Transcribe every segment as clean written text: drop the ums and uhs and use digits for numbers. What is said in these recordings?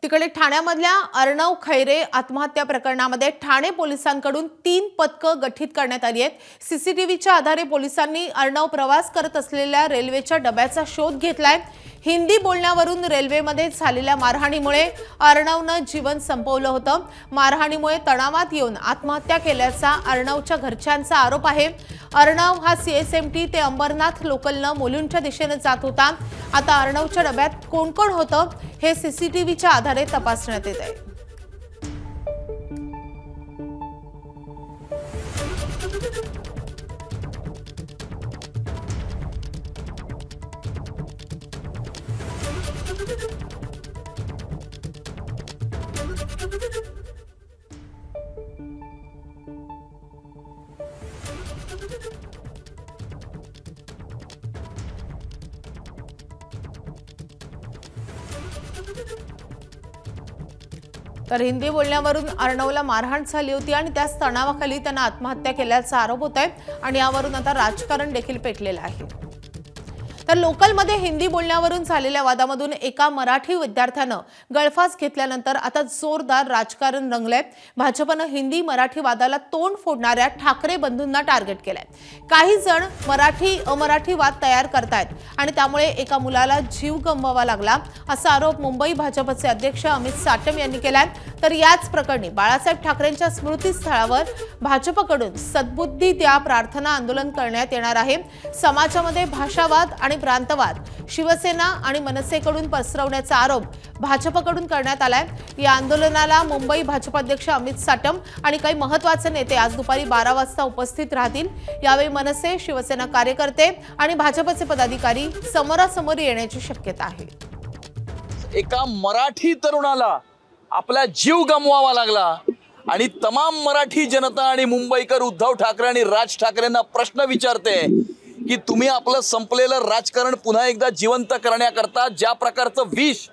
तिकडे ठाण्यामधल्या अर्णव खैरे आत्महत्या प्रकरणामध्ये ठाणे पोलिसांकडून 3 पथकं गठीत करण्यात आली आहेत। सीसीटीव्हीच्या आधारे पोलिसांनी अर्णव प्रवास करत असलेल्या रेल्वेच्या डब्याचा शोध घेतलाय। हिंदी बोलण्यावरून रेल्वेमध्ये झालेल्या मारहाणीमुळे अर्णवनं जीवन संपवलं होतं। मारहाणीमुळे तणावात येऊन आत्महत्या केल्याचा अर्णवच्या घरच्यांचा आरोप आहे। अर्णव हा सीएसएमटी ते अंबरनाथ लोकलनं मुलुंडच्या दिशेने जात होता। आता अर्णवच्या डब्यात कोण कोण होतं हे सीसीटीव्हीच्या आधारे तपासण्यात येत आहे। तर हिंदी बोलण्यावरून अर्णवला मारहाण झाली होती आणि त्याच तणावाखाली त्याने आत्महत्या केल्याचा आरोप होत आहे आणि यावरून आता राजकारण देखील पेटलेलं आहे। तर लोकलमध्ये हिंदी बोलण्यावरून झालेल्या वादामधून एका मराठी विद्यार्थ्यानं गळफास घेतल्यानंतर आता जोरदार राजकारण रंगलंय। भाजपनं हिंदी मराठी वादाला तोंड फोडणाऱ्या ठाकरे बंधूंना टार्गेट केलंय। काही जण मराठी अमराठी वाद तयार करतायत आणि त्यामुळे एका मुलाला जीव गमवावा लागला असा आरोप मुंबई भाजपचे अध्यक्ष अमित साटम यांनी केलाय। तर याच प्रकरणी बाळासाहेब ठाकरेंच्या स्मृतीस्थळावर भाजपकडून सद्बुद्धी द्या प्रार्थना आंदोलन करण्यात येणार आहे। समाजामध्ये भाषावाद आणि प्रांतवाद शिवसेना आणि मनसेकडून पसरवण्याचा आरोप भाजपकडून करण्यात आलाय। या आंदोलनाला मुंबई भाजप अध्यक्ष अमित साटम आणि काही महत्त्वाचे नेते आज दुपारी 12 वाजता उपस्थित राहतील। यावेळी मनसे शिवसेना कार्यकर्ते आणि भाजपचे पदाधिकारी समोरासमोर येण्याची शक्यता आहे। एका मराठी तरुणाला आपला जीव गमवावा लागला आणि तमाम मराठी जनता आणि मुंबईकर उद्धव ठाकरे आणि राज ठाकरेंना प्रश्न विचारते की तुम्ही आपलं संपलेलं राजकारण पुन्हा एकदा जिवंत करण्याकरता ज्या प्रकारचं विष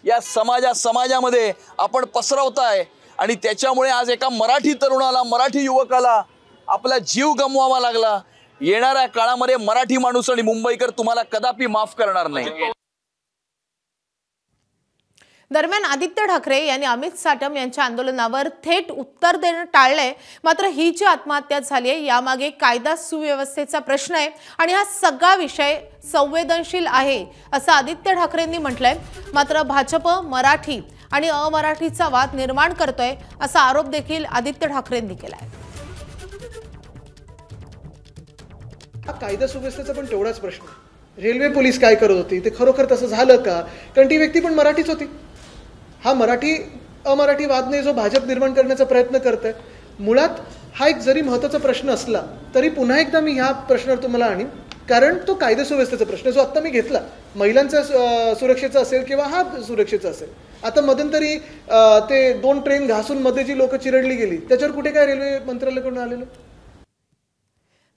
या समाजामध्ये आपण पसरवताय आणि त्याच्यामुळे आज एका मराठी तरुणाला मराठी युवकाला आपला जीव गमवावा लागला। येणाऱ्या काळामध्ये मराठी माणूस आणि मुंबईकर तुम्हाला कदापि माफ करणार नाही। दरम्यान आदित्य ठाकरे यांनी अमित साटम यांच्या आंदोलनावर थेट उत्तर देणं टाळलंय। मात्र ही जी आत्महत्या झाली आहे यामागे कायदा सुव्यवस्थेचा प्रश्न आहे आणि हा सगळा विषय संवेदनशील आहे असं आदित्य ठाकरेंनी म्हटलंय। मात्र भाजप मराठी आणि अमराठीचा वाद निर्माण करतोय असा आरोप देखील आदित्य ठाकरेंनी केलाय। कायदा सुव्यवस्थेचा पण तेवढाच प्रश्न। रेल्वे पोलीस काय करत होती ते खरोखर तसं झालं का? कारण ती व्यक्ती पण मराठीच होती। हा मराठी अमराठी वाद नाही जो भाजप निर्माण करण्याचा प्रयत्न करत आहे। मुळात हा एक जरी महत्त्वाचा प्रश्न असला तरी पुन्हा एकदा मी ह्या प्रश्नावर तुम्हाला आणीन, कारण तो कायदा सुव्यवस्थेचा प्रश्न जो आता मी घेतला महिलांचा सुरक्षेचा असेल किंवा हा सुरक्षेचा असेल। आता मध्यंतरी ते 2 ट्रेन घासून मध्ये जी लोक चिरडली गेली त्याच्यावर कुठे काय रेल्वे मंत्रालयाकडून आलेलं?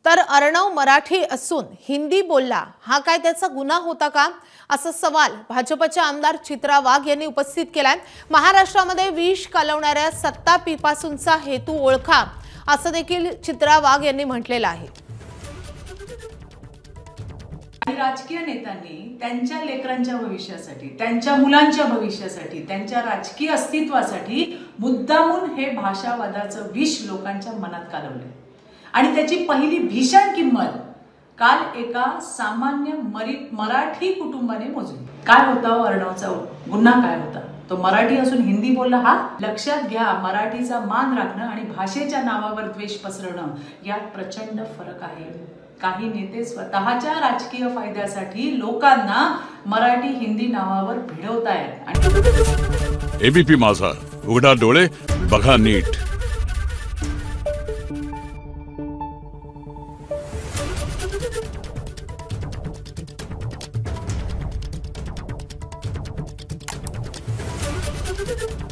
तर अर्णव मराठी असून हिंदी बोलला हा काय त्याचा गुन्हा होता का असा सवाल भाजपच्या आमदार चित्रा वाघ यांनी उपस्थित केलाय। महाराष्ट्रामध्ये विष कालवणाऱ्या सत्ता पिपासूनचा हेतू ओळखा असं देखील चित्रा वाघ यांनी म्हटलेलं आहे। राजकीय नेत्यांनी त्यांच्या लेकरांच्या भविष्यासाठी, त्यांच्या मुलांच्या भविष्यासाठी, त्यांच्या राजकीय अस्तित्वासाठी मुद्दामून हे भाषावादाचं विष लोकांच्या मनात कालवले आणि त्याची पहिली भीषण किंमत काल एका सामान्य मराठी कुटुंबाने मोजली। काय होता अर्णवचा गुन्हा? काय होता? तो मराठी असून हिंदी बोलला। हा लक्षात घ्या, मराठीचा मान राखणं आणि भाषेच्या नावावर द्वेष पसरवणं यात प्रचंड फरक आहे। काही नेते स्वतःच्या राजकीय फायद्यासाठी लोकांना मराठी हिंदी नावावर भिडवतायत। एबीपी माझा, उघडा डोळे बघा नीट। you